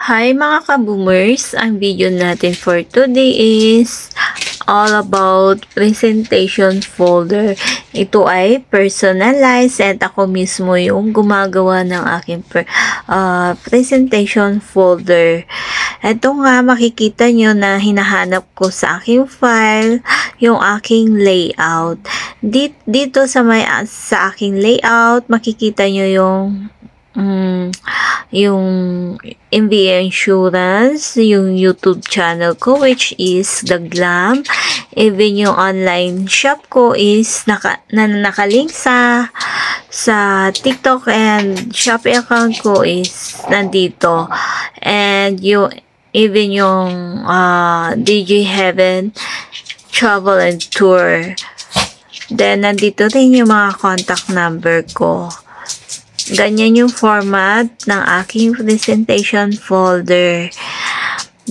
Hi mga ka-boomers! Ang video natin for today is all about presentation folder. Ito ay personalized at ako mismo yung gumagawa ng aking presentation folder. Ito nga, makikita nyo na hinahanap ko sa aking file yung aking layout. Dito sa aking layout, makikita nyo yung MBA Insurance, yung YouTube channel ko which is The Glam, even yung online shop ko is nakalink sa TikTok, and Shopee account ko is nandito, and even yung DJ Heaven Travel and Tour, then nandito rin yung mga contact number ko. Ganyan yung format ng aking presentation folder.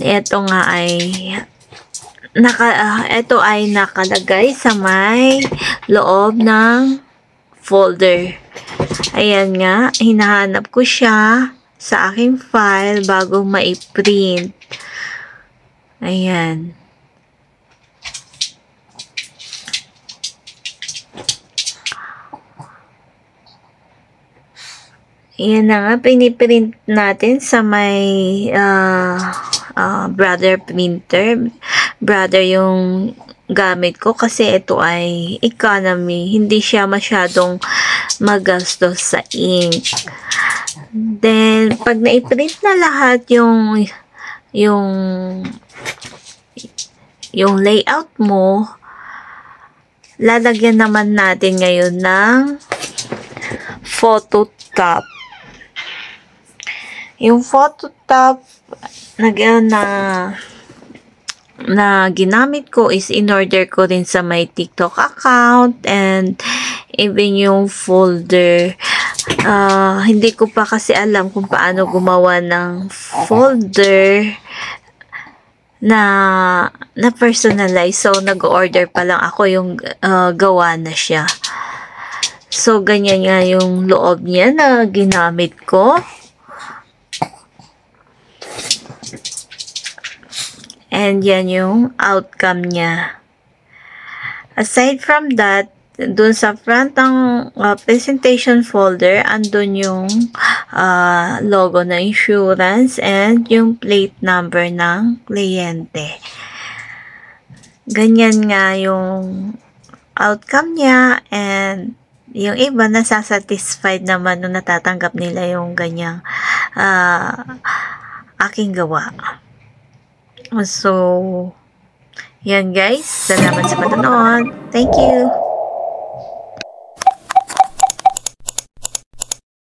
Ito nga ay nakalagay sa may loob ng folder. Ayan nga, hinahanap ko siya sa aking file bago ma-print. Ayan. Yan na nga, piniprint natin sa may brother printer. Brother yung gamit ko kasi ito ay economy. Hindi siya masyadong magastos sa ink. Then, pag na-print na lahat yung layout mo, lalagyan naman natin ngayon ng Photoshop. Yung Photoshop na ginamit ko is in-order ko rin sa my TikTok account, and even yung folder. Hindi ko pa kasi alam kung paano gumawa ng folder na personalize. So, nag-order pa lang ako, yung gawa na siya. So, ganyan nga yung loob niya na ginamit ko. And yan yung outcome niya. Aside from that, dun sa front ng presentation folder, andun yung logo na insurance and yung plate number ng kliyente. Ganyan nga yung outcome niya, and yung iba nasasatisfied naman nung natatanggap nila yung ganyang aking gawa. So, yan guys. Salamat sa panonood. Thank you.